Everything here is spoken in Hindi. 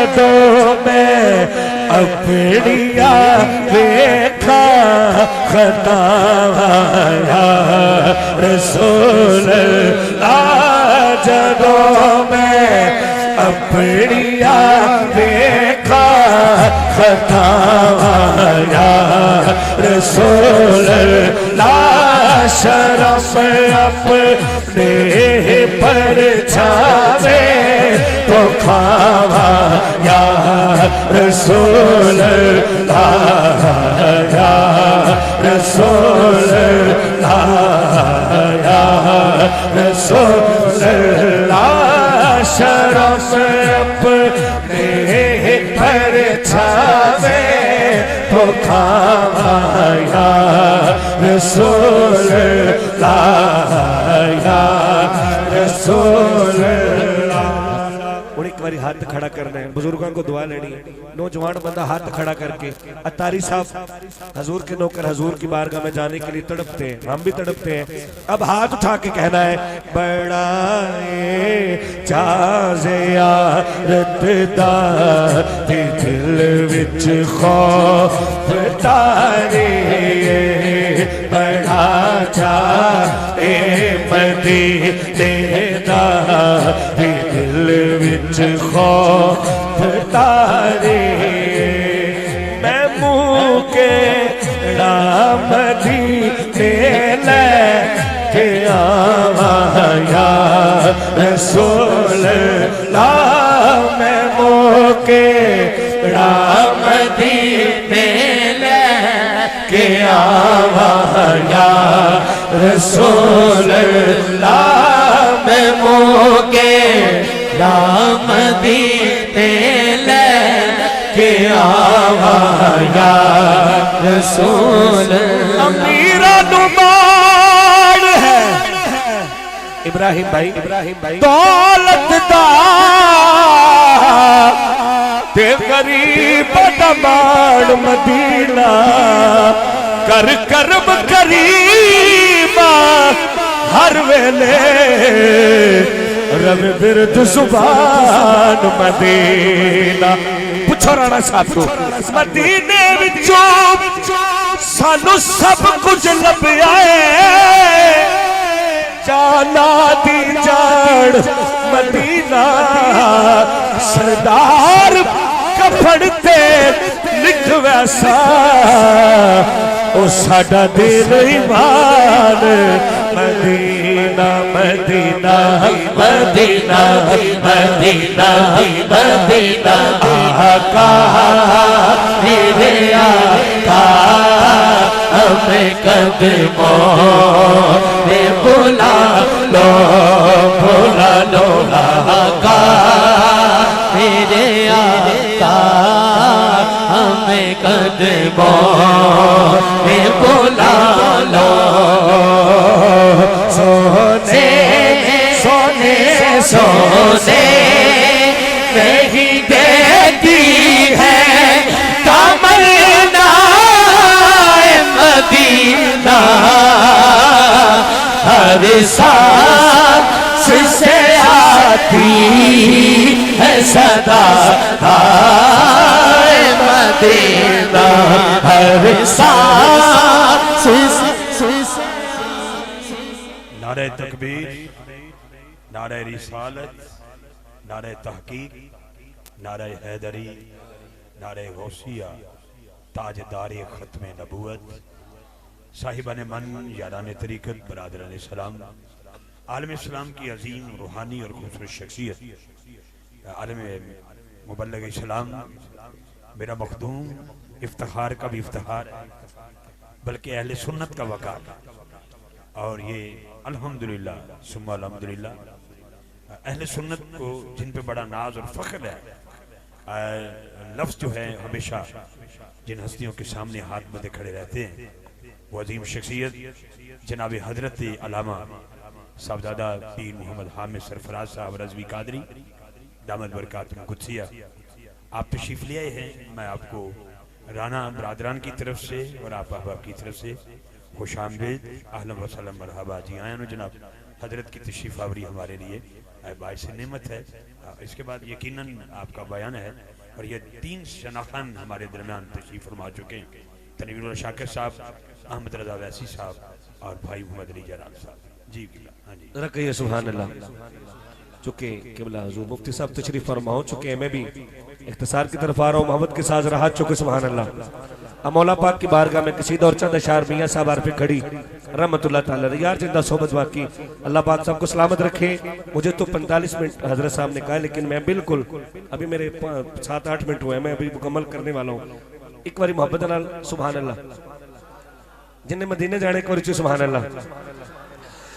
जदों मैं अपनिया देखा खतावा या रसूल अल्लाह जदों मैं अपनिया देखा खतावा या रसूल अल्लाह शरफ अपने पर छावे तो खावा या रसूल अल्लाह या रसूल अल्लाह या रसूल अल्लाह शरफ अपने पर छावे तो खावा या रसूल अल्लाह या रसूल अल्लाह। और एक बार हाथ खड़ा करना है, बुजुर्गों को दुआ लेनी है। नौजवान बंदा हाथ खड़ा करके, अतारी साहब हजूर के नौकर हजूर की बारगाह में जाने के लिए तड़पते हैं, हम भी तड़पते हैं। अब हाथ उठा के कहना है बड़ाए जाज़े यारत दा दिल विच खौफ तारे बड़ा जाए मदीने दा दिल विच खौफ तारे मैं मुँह के मदीने लेके आवा या रसूल अल्लाह मैं मुँह के मदीने लेके आवा या रसूल अल्लाह मैं मुँह के मदीने लेके आवा या रसूल अमीरा नुमान है इब्राहिम भाई दौलत दा ते गरीब दबाड़ मदीना कर करब करीबा हर वेले रवि बिरद सुभान मदीना। पुछो राणा साहब को मदीने विचों सानू सब कुछ लभ्या है जाना दी जाड़ मदीना सरदार कफड़ते लिख वैसा ओ साडा दिल ईमान मदीना मदीना मदीना मदीना मदीना आका मेरे आका हमें कदमों में बुला लो आका मेरे आका हमें कदमों में बुला लो सोने सोने सोने नहीं देती है तमन्ना मदीना हर सांस से आती है सदा मदीना हर सांस नारे तकबीर नारे रिसालत नारे तहकीक नारे हैदरी नारे गौसिया ताजदार खत्म नबूवत साहिबान मन यारान तरीक़त बरादरान सलाम आलम इस्लाम की अजीम रूहानी और खूबसूरत शख्सियत आलम मुबल्लिग इस्लाम मेरा मखदूम इफ्तिखार का भी इफ्तिखार है बल्कि अहले सुन्नत का वक़ार और ये अल्हम्दुलिल्लाह सुम्मा अल्हम्दुलिल्लाह अहले सुन्नत को जिन पे बड़ा नाज और फ़ख्र है। लफ्ज़ जो है हमेशा जिन हस्तियों के सामने हाथ बंधे खड़े रहते हैं वो अजीम शख्सियत जनाब हजरत अलामा साहबजादा पीर मोहम्मद हामिद सरफराज साहब रज़वी कादरी दामद बरकातुहुम कुद्सिया आप तशरीफ़ ले आए हैं। मैं आपको राना बरादरान की तरफ से और आप अहबाब की तरफ से खुश आमदीद अहलन व सहलन मरहबा जी आया जनाब हजरत की तशरीफ़ आवरी हमारे लिए बाइस नेमत है। इसके बाद यकीनन आपका बयान है और ये 3 शनाखान हमारे दरमियान तशरीफ फरमा चुके हैं, तनवीर शाकिर साहब, अहमद रजा वैसी साहब और भाई मोहम्मद अली जलाल साहब। जी हाँ जी, जरा कहिए सुभान अल्लाह। चुके किबला हुजूर मुफ्ती साहब तशरीफ फरमा हो चुके हैं, मैं भी इख्तिसार की तरफ आ रहा हूँ, मोहब्बत के साथ रहा चुके सुभान अल्लाह। मौला पाक की बारगाह में किसी दौर चंद अशार मियां साहब आर पे खड़ी रहमतुल्लाह ताला यार जिंदा सोबत वाकी, अल्लाह पाक सबको सलामत रखे। मुझे तो 45 मिनट हजरत साहब ने कहा, लेकिन मैं बिल्कुल अभी मेरे 7-8 मिनट हुए, मैं अभी मुकम्मल करने वाला हूँ। एक बारी मोहब्बत नाल सुभान अल्लाह, जिन्हें मदीने जाने को रुचि सुभान अल्लाह।